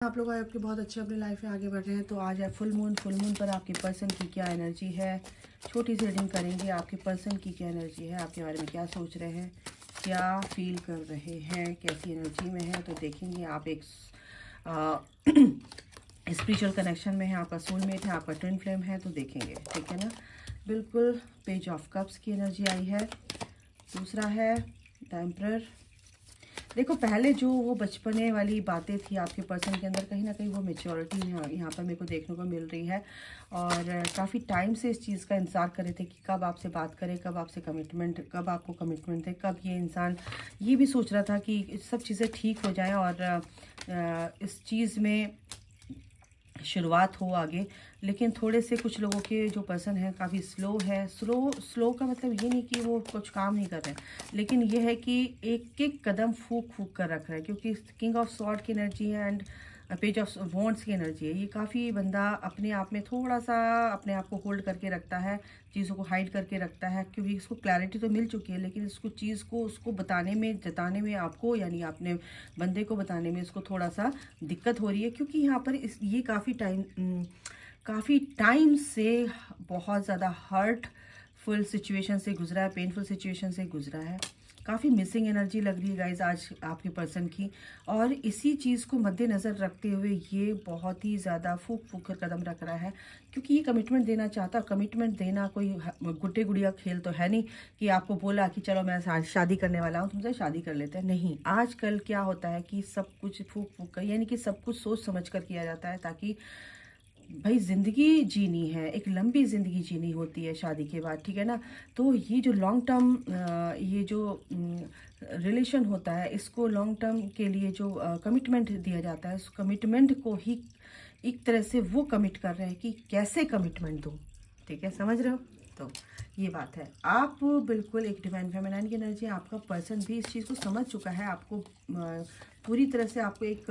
आप लोग आपके बहुत अच्छे अपनी लाइफ में आगे बढ़ रहे हैं। तो आज है फुल मून पर आपके पर्सन की क्या एनर्जी है, छोटी सी रीडिंग करेंगे। आपके पर्सन की क्या एनर्जी है, आपके बारे में क्या सोच रहे हैं, क्या फील कर रहे हैं, कैसी एनर्जी में है। तो देखेंगे आप एक स्पिरिचुअल कनेक्शन में है, आपका सोलमेट है, आपका ट्विन फ्लेम है। तो देखेंगे, ठीक है ना। बिल्कुल पेज ऑफ कप्स की एनर्जी आई है। दूसरा है द एम्परर। देखो, पहले जो वो बचपने वाली बातें थी आपके पर्सन के अंदर, कहीं ना कहीं वो मेच्योरिटी यहाँ पर मेरे को देखने को मिल रही है। और काफ़ी टाइम से इस चीज़ का इंतज़ार कर रहे थे कि कब आपसे बात करे, कब आपसे कमिटमेंट, कब आपको कमिटमेंट दे, कब ये इंसान ये भी सोच रहा था कि सब चीज़ें ठीक हो जाएं और इस चीज़ में शुरुआत हो आगे। लेकिन थोड़े से कुछ लोगों के जो पर्सन है काफ़ी स्लो है। स्लो का मतलब ये नहीं कि वो कुछ काम नहीं कर रहे हैं, लेकिन ये है कि एक एक कदम फूक फूक कर रख रहा है, क्योंकि किंग ऑफ स्वॉर्ड की एनर्जी है एंड पेज ऑफ वॉन्ड्स की एनर्जी है। ये काफ़ी बंदा अपने आप में थोड़ा सा अपने आप को होल्ड करके रखता है, चीज़ों को हाइड करके रखता है, क्योंकि इसको क्लैरिटी तो मिल चुकी है, लेकिन इसको चीज़ को उसको बताने में, जताने में, आपको यानी अपने बंदे को बताने में इसको थोड़ा सा दिक्कत हो रही है। क्योंकि यहाँ पर ये काफ़ी टाइम से बहुत ज़्यादा हर्टफुल सिचुएशन से गुजरा है, पेनफुल सिचुएशन से गुजरा है। काफ़ी मिसिंग एनर्जी लग रही है गाइज आज आपके पर्सन की। और इसी चीज़ को मद्देनज़र रखते हुए ये बहुत ही ज़्यादा फूक फूक कर कदम रख रहा है, क्योंकि ये कमिटमेंट देना चाहता। कमिटमेंट देना कोई गुड्डे गुड़िया खेल तो है नहीं कि आपको बोला कि चलो मैं शादी करने वाला हूँ, तुमसे शादी कर लेते हैं। नहीं, आजकल क्या होता है कि सब कुछ फूक फूक कर, यानी कि सब कुछ सोच समझ कर किया जाता है, ताकि भाई ज़िंदगी जीनी है, एक लंबी ज़िंदगी जीनी होती है शादी के बाद, ठीक है ना। तो ये जो लॉन्ग टर्म ये जो रिलेशन होता है, इसको लॉन्ग टर्म के लिए जो कमिटमेंट दिया जाता है, उस कमिटमेंट को ही एक तरह से वो कमिट कर रहे हैं कि कैसे कमिटमेंट दूँ, ठीक है, समझ रहे हो। तो ये बात है, आप बिल्कुल एक डिवाइन फेमिनाइन की एनर्जी है। आपका पर्सन भी इस चीज़ को समझ चुका है, आपको पूरी तरह से आपको एक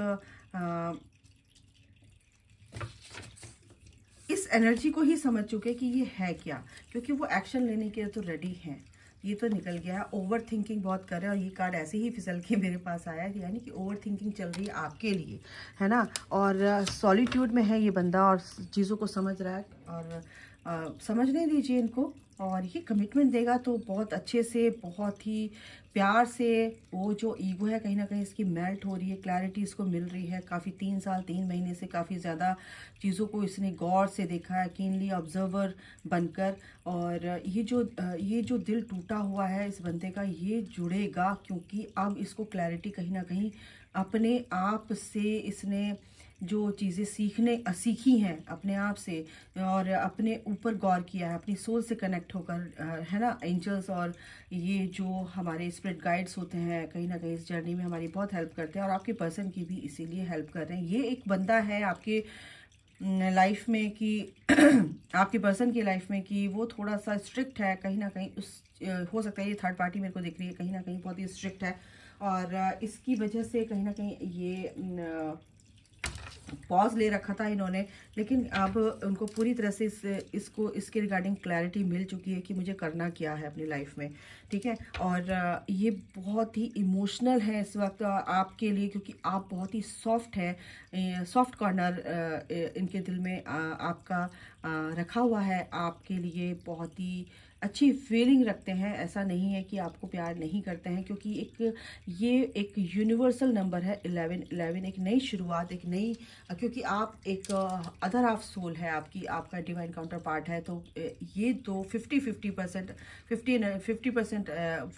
इस एनर्जी को ही समझ चुके कि ये है क्या, क्योंकि वो एक्शन लेने के लिए तो रेडी हैं। ये तो निकल गया है, ओवर थिंकिंग बहुत कर रहे हैं। और ये कार्ड ऐसे ही फिसल के मेरे पास आया है, यानी कि ओवर थिंकिंग चल रही है आपके लिए, है ना। और सॉलिट्यूड में है ये बंदा और चीज़ों को समझ रहा है, और समझने दीजिए इनको। और ये कमिटमेंट देगा तो बहुत अच्छे से, बहुत ही प्यार से। वो जो ईगो है कहीं ना कहीं इसकी मेल्ट हो रही है, क्लैरिटी इसको मिल रही है। काफ़ी 3 साल 3 महीने से काफ़ी ज़्यादा चीज़ों को इसने गौर से देखा है, कीनली ऑब्जर्वर बनकर। और ये जो दिल टूटा हुआ है इस बंदे का, ये जुड़ेगा, क्योंकि अब इसको क्लैरिटी कहीं ना कहीं अपने आप से इसने जो चीज़ें सीखी हैं अपने आप से, और अपने ऊपर गौर किया है, अपनी सोल से कनेक्ट होकर, है ना। एंजल्स और ये जो हमारे स्पिरिट गाइड्स होते हैं, कहीं ना कहीं इस जर्नी में हमारी बहुत हेल्प करते हैं, और आपके पर्सन की भी इसीलिए हेल्प कर रहे हैं। ये एक बंदा है आपके लाइफ में कि आपके पर्सन की लाइफ में कि वो थोड़ा सा स्ट्रिक्ट है, कहीं ना कहीं हो सकता है ये थर्ड पार्टी मेरे को दिख रही है, कहीं ना कहीं बहुत ही स्ट्रिक्ट है। और इसकी वजह से कहीं ना कहीं ये पॉज ले रखा था इन्होंने, लेकिन अब उनको पूरी तरह से इसके रिगार्डिंग क्लैरिटी मिल चुकी है कि मुझे करना क्या है अपनी लाइफ में, ठीक है। और ये बहुत ही इमोशनल है इस वक्त आपके लिए, क्योंकि आप बहुत ही सॉफ्ट है। सॉफ्ट कॉर्नर इनके दिल में आपका रखा हुआ है, आपके लिए बहुत ही अच्छी फीलिंग रखते हैं। ऐसा नहीं है कि आपको प्यार नहीं करते हैं, क्योंकि ये एक यूनिवर्सल नंबर है 11 एक नई शुरुआत, एक नई, क्योंकि आप एक अदर हाफ सोल है आपका डिवाइन काउंटर पार्ट है। तो ये तो 50%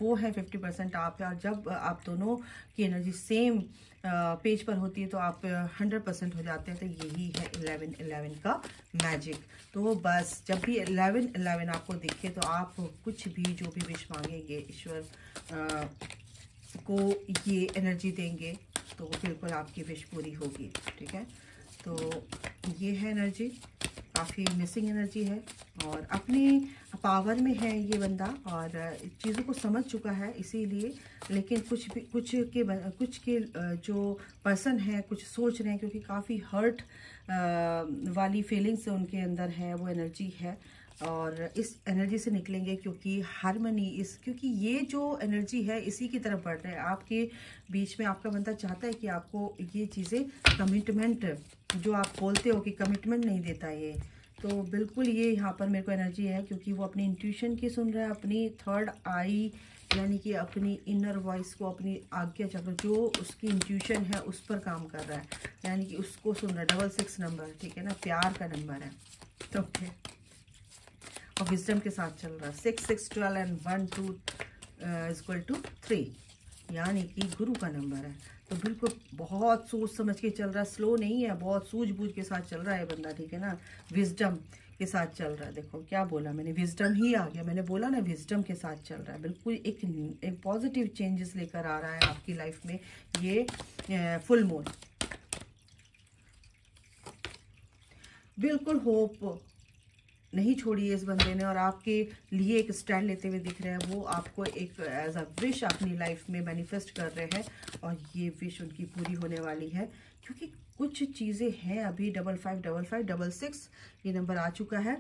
वो है, 50% आप है। और जब आप दोनों की एनर्जी सेम पेज पर होती है तो आप 100% हो जाते हैं। तो यही है 11 का मैजिक। तो बस जब भी 11 आपको दिखे तो आप कुछ भी, जो भी विश मांगेंगे, ईश्वर को ये एनर्जी देंगे तो बिल्कुल आपकी विश पूरी होगी, ठीक है। तो ये है एनर्जी, काफ़ी मिसिंग एनर्जी है, और अपने पावर में है ये बंदा, और चीज़ों को समझ चुका है इसीलिए। लेकिन कुछ के जो पर्सन है कुछ सोच रहे हैं, क्योंकि काफ़ी हर्ट वाली फीलिंग्स उनके अंदर है, वो एनर्जी है। और इस एनर्जी से निकलेंगे, क्योंकि हारमनी क्योंकि ये जो एनर्जी है इसी की तरफ बढ़ रहा है। आपके बीच में आपका बंदा चाहता है कि आपको ये चीज़ें, कमिटमेंट जो आप बोलते हो कि कमिटमेंट नहीं देता ये, तो बिल्कुल ये यहाँ पर मेरे को एनर्जी है, क्योंकि वो अपनी इंट्यूशन की सुन रहा है, अपनी थर्ड आई यानी कि अपनी इनर वॉइस को, अपनी आज्ञा चक्र जो उसकी इंट्यूशन है उस पर काम कर रहा है, यानी कि उसको सुन रहा है। 66 नंबर, ठीक है ना, प्यार का नंबर है, ओके। और विजडम के साथ चल रहा है। 6 6 12 एंड 1 2 = 3, यानी कि गुरु का नंबर है। तो बिल्कुल बहुत सोच समझ के चल रहा है, स्लो नहीं है, बहुत सूझबूझ के साथ चल रहा है बंदा, ठीक है ना। विजडम के साथ चल रहा है। देखो क्या बोला मैंने, विजडम ही आ गया, मैंने बोला ना विजडम के साथ चल रहा है। बिल्कुल एक पॉजिटिव चेंजेस लेकर आ रहा है आपकी लाइफ में ये फुल मून। बिल्कुल होप नहीं छोड़ी है इस बंदे ने, और आपके लिए एक स्टैंड लेते हुए दिख रहे हैं। वो आपको एक एज अ विश अपनी लाइफ में मैनिफेस्ट कर रहे हैं, और ये विश उनकी पूरी होने वाली है, क्योंकि कुछ चीज़ें हैं अभी। 55 55 66 ये नंबर आ चुका है।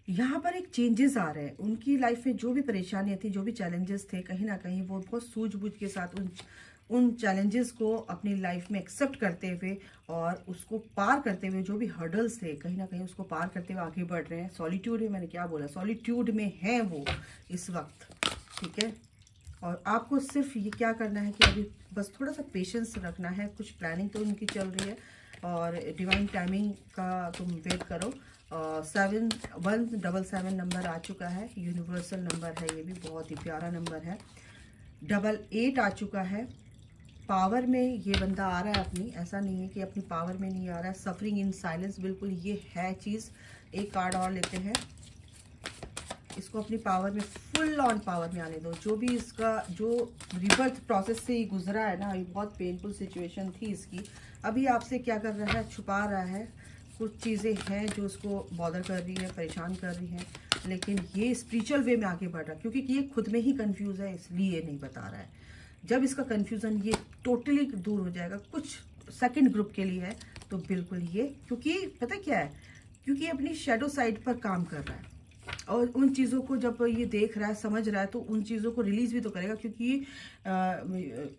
यहाँ पर एक चेंजेस आ रहे हैं उनकी लाइफ में। जो भी परेशानियाँ थी, जो भी चैलेंजेस थे, कहीं ना कहीं वो बहुत सूझबूझ के साथ उन चैलेंजेस को अपनी लाइफ में एक्सेप्ट करते हुए और उसको पार करते हुए, जो भी हर्डल्स थे कहीं ना कहीं उसको पार करते हुए आगे बढ़ रहे हैं। सॉलिट्यूड में, मैंने क्या बोला, सॉलिट्यूड में है वो इस वक्त, ठीक है। और आपको सिर्फ ये क्या करना है कि अभी बस थोड़ा सा पेशेंस रखना है। कुछ प्लानिंग तो उनकी चल रही है, और डिवाइन टाइमिंग का तुम वेट करो। 7177 नंबर आ चुका है, यूनिवर्सल नंबर है, ये भी बहुत ही प्यारा नंबर है। 88 आ चुका है। पावर में ये बंदा आ रहा है अपनी, ऐसा नहीं है कि अपनी पावर में नहीं आ रहा है। सफरिंग इन साइलेंस, बिल्कुल ये है चीज़। एक कार्ड और लेते हैं, इसको अपनी पावर में, फुल ऑन पावर में आने दो। जो भी इसका जो रिबर्थ प्रोसेस से ही गुजरा है ना, ये बहुत पेनफुल सिचुएशन थी इसकी। अभी आपसे क्या कर रहा है, छुपा रहा है। कुछ चीज़ें हैं जो उसको बॉदर कर रही है, परेशान कर रही हैं, लेकिन ये स्पिरिचुअल वे में आगे बढ़ रहा है, क्योंकि ये खुद में ही कंफ्यूज है, इसलिए नहीं बता रहा है। जब इसका कंफ्यूजन ये टोटली दूर हो जाएगा, कुछ सेकंड ग्रुप के लिए है, तो बिल्कुल ये, क्योंकि पता क्या है, क्योंकि अपनी शैडो साइड पर काम कर रहा है, और उन चीज़ों को जब ये देख रहा है, समझ रहा है, तो उन चीज़ों को रिलीज भी तो करेगा, क्योंकि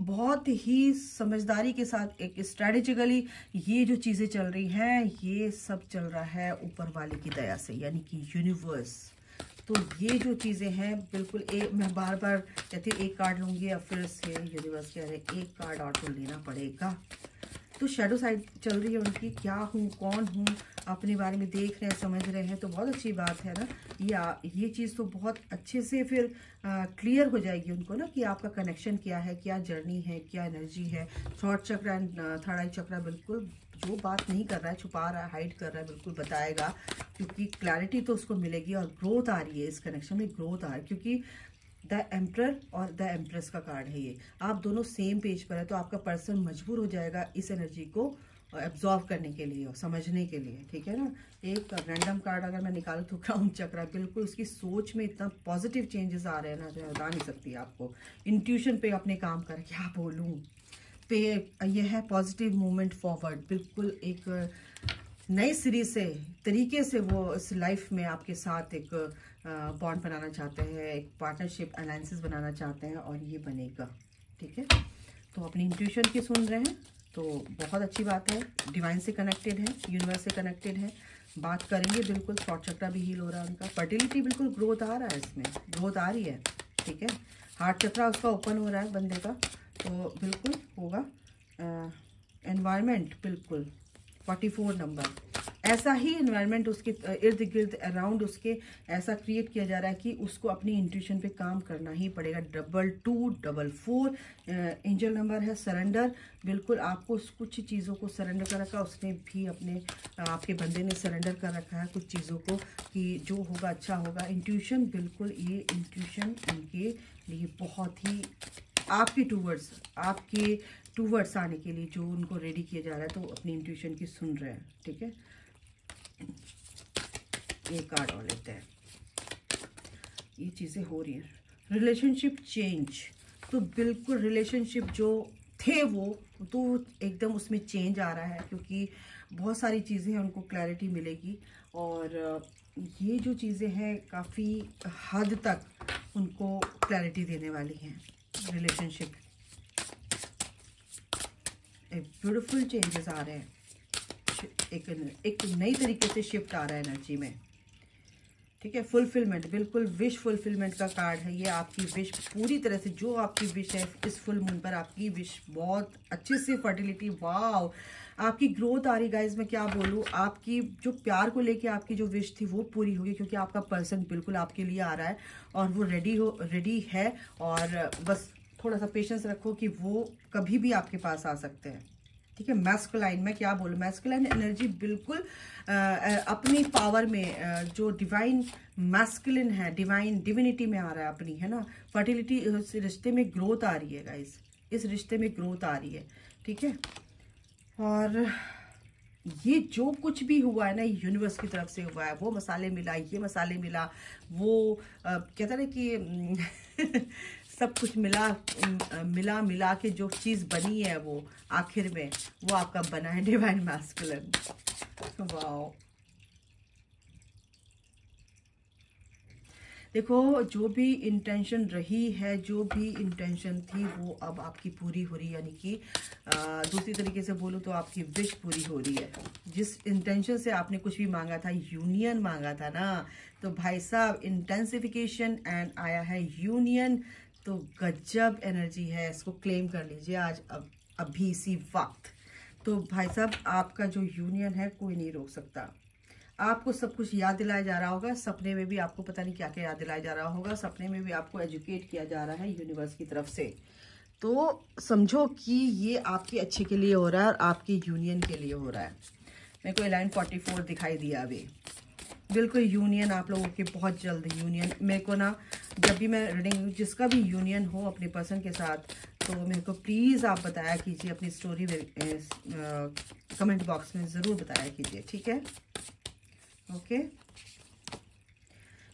बहुत ही समझदारी के साथ, एक स्ट्रैटेजिकली ये जो चीज़ें चल रही हैं, ये सब चल रहा है ऊपर वाले की दया से, यानी कि यूनिवर्स। तो ये जो चीज़ें हैं, बिल्कुल मैं बार बार कहती हूँ एक कार्ड लूँगी, और फिर से यूनिवर्स कह रहे एक कार्ड और तो लेना पड़ेगा। तो शैडो साइड चल रही है उनकी, क्या हूँ, कौन हूँ, अपने बारे में देख रहे हैं, समझ रहे हैं, तो बहुत अच्छी बात है ना। ये चीज़ तो बहुत अच्छे से फिर क्लियर हो जाएगी उनको ना, कि आपका कनेक्शन क्या है, क्या जर्नी है, क्या एनर्जी है। थॉट चक्र एंड थर्ड आई चक्र बिल्कुल जो बात नहीं कर रहा है, छुपा रहा है, हाइड कर रहा है, बिल्कुल बताएगा, क्योंकि क्लैरिटी तो उसको मिलेगी, और ग्रोथ आ रही है इस कनेक्शन में, ग्रोथ आ रही है, क्योंकि द एम्परर और द एम्प्रेस का कार्ड है ये। आप दोनों सेम पेज पर है, तो आपका पर्सन मजबूर हो जाएगा इस एनर्जी को एब्जॉर्व करने के लिए और समझने के लिए, ठीक है ना। एक रैंडम कार्ड अगर मैं निकालूं तो क्राउन चक्र, बिल्कुल उसकी सोच में इतना पॉजिटिव चेंजेस आ रहे हैं ना, जो बता नहीं सकती आपको। इंट्यूशन पे अपने काम कर, क्या बोलूं, पे ये है पॉजिटिव मूवमेंट फॉरवर्ड। बिल्कुल एक नई सीरीज से तरीके से वो इस लाइफ में आपके साथ एक बॉन्ड बनाना चाहते हैं, एक पार्टनरशिप अलायंसेस बनाना चाहते हैं, और ये बनेगा, ठीक है। तो अपनी इंट्यूशन की सुन रहे हैं, तो बहुत अच्छी बात है। डिवाइन से कनेक्टेड है, यूनिवर्स से कनेक्टेड है, बात करेंगे बिल्कुल। थॉट चक्र भी हील हो रहा है उनका, फर्टिलिटी बिल्कुल ग्रोथ आ रहा है, इसमें ग्रोथ आ रही है, ठीक है। हार्ट चक्र उसका ओपन हो रहा है बंदे का, तो बिल्कुल होगा। एनवायरनमेंट बिल्कुल 44 नंबर, ऐसा ही एनवायरनमेंट उसके इर्द गिर्द अराउंड उसके ऐसा क्रिएट किया जा रहा है कि उसको अपनी इंट्यूशन पे काम करना ही पड़ेगा। 2244 एंजल नंबर है, सरेंडर। बिल्कुल आपको कुछ चीज़ों को सरेंडर कर रखा है, उसने भी अपने आपके बंदे ने सरेंडर कर रखा है कुछ चीज़ों को, कि जो होगा अच्छा होगा। इंट्यूशन, बिल्कुल ये इंट्यूशन उनके लिए बहुत ही आपके टूवर्ड्स आने के लिए जो उनको रेडी किया जा रहा है, तो अपनी इंट्यूशन की सुन रहे हैं, ठीक है। एक कार्ड और लेते हैं, ये चीज़ें हो रही हैं। रिलेशनशिप चेंज, तो बिल्कुल रिलेशनशिप जो थे वो तो एकदम उसमें चेंज आ रहा है, क्योंकि बहुत सारी चीज़ें हैं उनको क्लैरिटी मिलेगी, और ये जो चीज़ें हैं काफ़ी हद तक उनको क्लैरिटी देने वाली हैं। रिलेशनशिप ब्यूटीफुल चेंजेस आ रहे हैं, एक नई तरीके से शिफ्ट आ रहा है एनर्जी में, ठीक है। फुलफिलमेंट, बिल्कुल विश फुलफिलमेंट का कार्ड है ये। आपकी विश पूरी तरह से, जो आपकी विश है इस फुल मून पर, आपकी विश बहुत अच्छे से, फर्टिलिटी, वाव, आपकी ग्रोथ आ रही गाइज। मैं क्या बोलूँ, आपकी जो प्यार को लेके आपकी जो विश थी वो पूरी होगी, क्योंकि आपका पर्सन बिल्कुल आपके लिए आ रहा है और वो रेडी है। और बस थोड़ा सा पेशेंस रखो कि वो कभी भी आपके पास आ सकते हैं, ठीक है। मैस्कुलाइन, मैं क्या बोलूँ, मैस्कुलाइन एनर्जी बिल्कुल अपनी पावर में, जो डिवाइन मैस्कुलिन है, डिविनिटी में आ रहा है अपनी, है ना। फर्टिलिटी, इस रिश्ते में ग्रोथ आ रही है गाइस, इस रिश्ते में ग्रोथ आ रही है, ठीक है। और ये जो कुछ भी हुआ है ना, यूनिवर्स की तरफ से हुआ है, वो मसाले मिला, ये मसाले मिला, वो कहता है कि सब कुछ मिला के जो चीज़ बनी है वो आखिर में वो आपका बना है डिवाइन मैस्कुलिन। वाओ, देखो जो भी इंटेंशन रही है, जो भी इंटेंशन थी, वो अब आपकी पूरी हो रही है। यानी कि दूसरी तरीके से बोलूँ तो आपकी विश पूरी हो रही है। जिस इंटेंशन से आपने कुछ भी मांगा था, यूनियन मांगा था ना, तो भाई साहब इंटेंसिफिकेशन एंड आया है यूनियन। तो गजब एनर्जी है, इसको क्लेम कर लीजिए आज, अभी इसी वक्त। तो भाई साहब आपका जो यूनियन है कोई नहीं रोक सकता। आपको सब कुछ याद दिलाया जा रहा होगा, सपने में भी आपको पता नहीं क्या क्या याद दिलाया जा रहा होगा, सपने में भी आपको एजुकेट किया जा रहा है यूनिवर्स की तरफ से। तो समझो कि ये आपके अच्छे के लिए हो रहा है और आपके यूनियन के लिए हो रहा है। मेरे को लाइन 44 दिखाई दिया अभी, बिल्कुल यूनियन आप लोगों के, बहुत जल्द यूनियन। मेरे को ना जब भी मैं रीडिंग, जिसका भी यूनियन हो अपने पर्सन के साथ, तो मेरे को प्लीज़ आप बताया कीजिए, अपनी स्टोरी कमेंट बॉक्स में ज़रूर बताया कीजिए, ठीक है। Okay,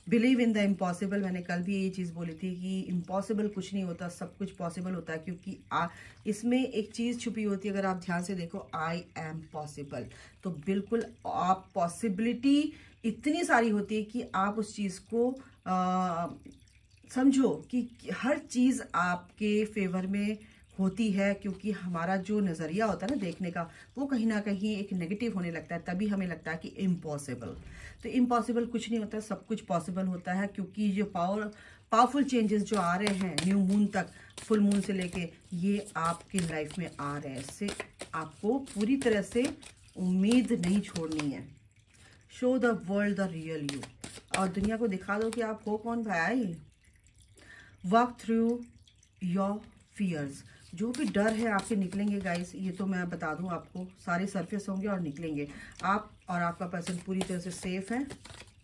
believe in the impossible. मैंने कल भी ये चीज़ बोली थी कि इम्पॉसिबल कुछ नहीं होता, सब कुछ पॉसिबल होता है, क्योंकि इसमें एक चीज़ छुपी होती है। अगर आप ध्यान से देखो, आई एम पॉसिबल, तो बिल्कुल आप पॉसिबिलिटी इतनी सारी होती है कि आप उस चीज़ को समझो कि हर चीज़ आपके फेवर में होती है, क्योंकि हमारा जो नज़रिया होता है ना देखने का, वो कहीं ना कहीं एक नेगेटिव होने लगता है, तभी हमें लगता है कि इम्पॉसिबल। तो इम्पॉसिबल कुछ नहीं होता, सब कुछ पॉसिबल होता है, क्योंकि जो पावरफुल चेंजेस जो आ रहे हैं न्यू मून तक, फुल मून से लेके, ये आपकी लाइफ में आ रहे हैं। इससे आपको पूरी तरह से उम्मीद नहीं छोड़नी है। Show the world the real you, और दुनिया को दिखा दो कि आप हो कौन भाई। वर्क थ्रू योर फियर्स, जो भी डर है आपके निकलेंगे गाइस, ये तो मैं बता दूं आपको, सारे सरफेस होंगे और निकलेंगे। आप और आपका पर्सन पूरी तरह से सेफ है,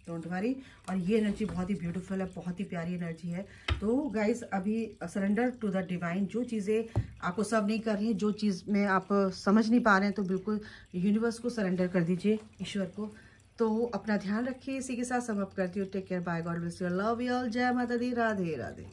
डोंट वरी। और ये एनर्जी बहुत ही ब्यूटीफुल है, बहुत ही प्यारी एनर्जी है। तो गाइस अभी सरेंडर टू द डिवाइन, जो चीज़ें आपको सर्व नहीं कर रही हैं, जो चीज़ में आप समझ नहीं पा रहे हैं, तो बिल्कुल यूनिवर्स को सरेंडर कर दीजिए, ईश्वर को। तो अपना ध्यान रखिए, इसी के साथ सम अप करती हूँ। Take care, bye, god bless you, love you all, जय माता दी, राधे राधे।